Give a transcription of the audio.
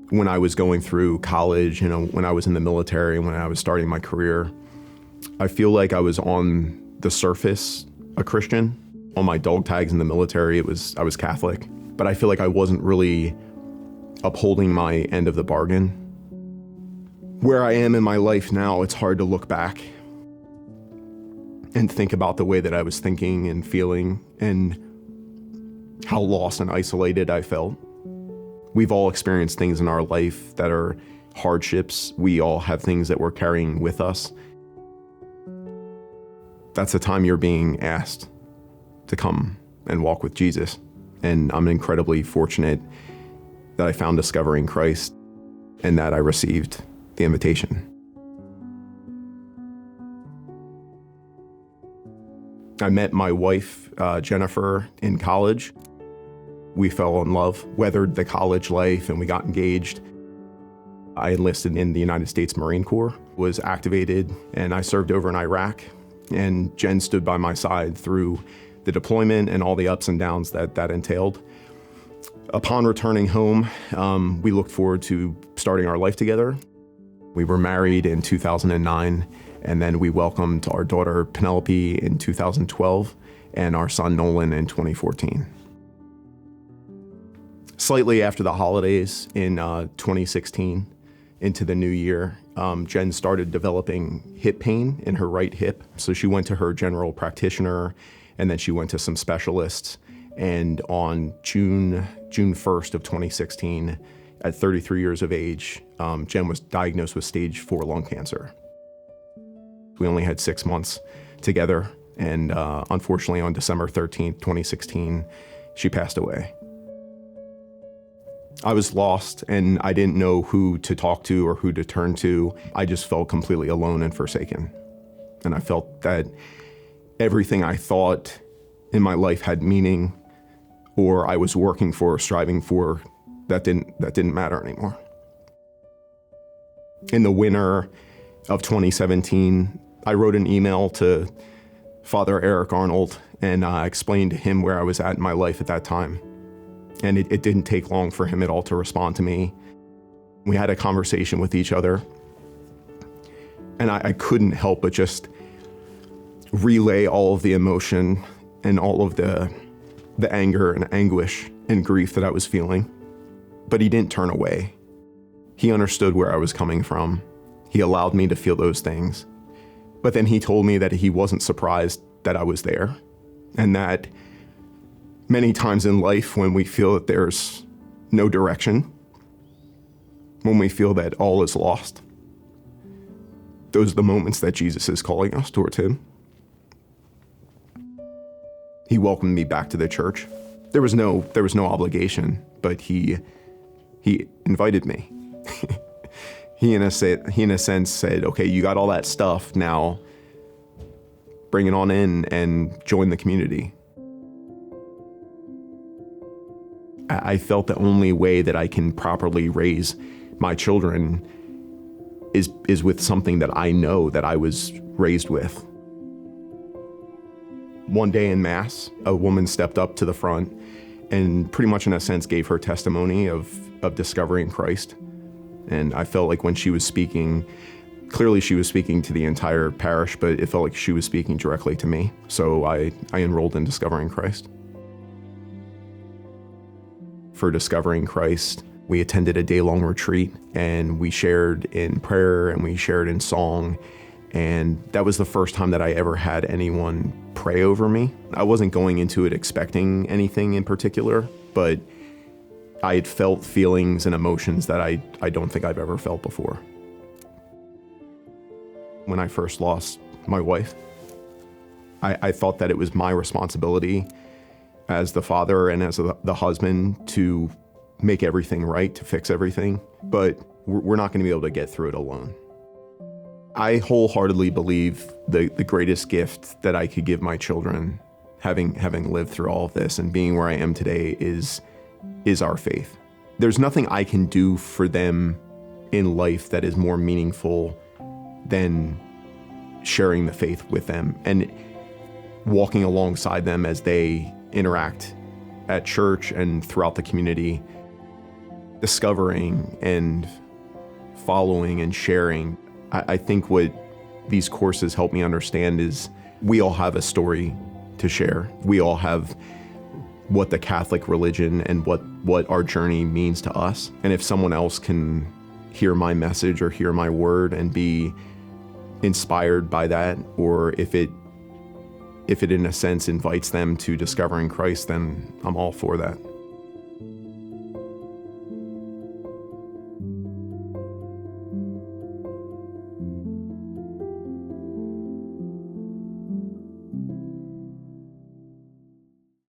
When I was going through college, when I was in the military, when I was starting my career, I feel like I was on the surface a Christian. On my dog tags in the military, I was Catholic, but I feel like I wasn't really upholding my end of the bargain. Where I am in my life now, it's hard to look back and think about the way that I was thinking and feeling and how lost and isolated I felt. We've all experienced things in our life that are hardships. We all have things that we're carrying with us. That's the time you're being asked to come and walk with Jesus. And I'm incredibly fortunate that I found Discovering Christ and that I received the invitation. I met my wife, Jennifer, in college. We fell in love, weathered the college life, and we got engaged. I enlisted in the United States Marine Corps, was activated, and I served over in Iraq. And Jen stood by my side through the deployment and all the ups and downs that entailed. Upon returning home, we looked forward to starting our life together. We were married in 2009, and then we welcomed our daughter Penelope in 2012 and our son Nolan in 2014. Slightly after the holidays in 2016, into the new year, Jen started developing hip pain in her right hip. So she went to her general practitioner, and then she went to some specialists. And on June 1st of 2016, at 33 years of age, Jen was diagnosed with stage 4 lung cancer. We only had 6 months together, and unfortunately on December 13th, 2016, she passed away. I was lost, and I didn't know who to talk to or who to turn to. I just felt completely alone and forsaken. And I felt that everything I thought in my life had meaning, or I was working for or striving for, that didn't matter anymore. In the winter of 2017, I wrote an email to Father Erik Arnold, and I explained to him where I was at in my life at that time. And it didn't take long for him at all to respond to me. We had a conversation with each other, and I couldn't help but just relay all of the emotion and all of the anger and anguish and grief that I was feeling. But he didn't turn away. He understood where I was coming from. He allowed me to feel those things. But then he told me that he wasn't surprised that I was there, and that many times in life when we feel that there's no direction, when we feel that all is lost, those are the moments that Jesus is calling us towards him. He welcomed me back to the church. There was no obligation, but he invited me. He in a sense said, okay, you got all that stuff, now bring it on in and join the community. I felt the only way that I can properly raise my children is with something that I know that I was raised with. One day in Mass, a woman stepped up to the front and pretty much in a sense gave her testimony of discovering Christ. And I felt like when she was speaking, clearly she was speaking to the entire parish, but it felt like she was speaking directly to me. So I enrolled in Discovering Christ. For Discovering Christ, we attended a day-long retreat, and we shared in prayer and we shared in song. And that was the first time that I ever had anyone pray over me. I wasn't going into it expecting anything in particular, but I had felt feelings and emotions that I don't think I've ever felt before. When I first lost my wife, I thought that it was my responsibility as the father and as the husband to make everything right, to fix everything, but we're not going to be able to get through it alone. I wholeheartedly believe the greatest gift that I could give my children, having lived through all of this and being where I am today, is our faith. There's nothing I can do for them in life that is more meaningful than sharing the faith with them and walking alongside them as they interact at church and throughout the community. discovering and following and sharing. I think what these courses help me understand is we all have a story to share. We all have what the Catholic religion and what our journey means to us. And if someone else can hear my message or hear my word and be inspired by that, or if it in a sense invites them to discovering Christ, then I'm all for that.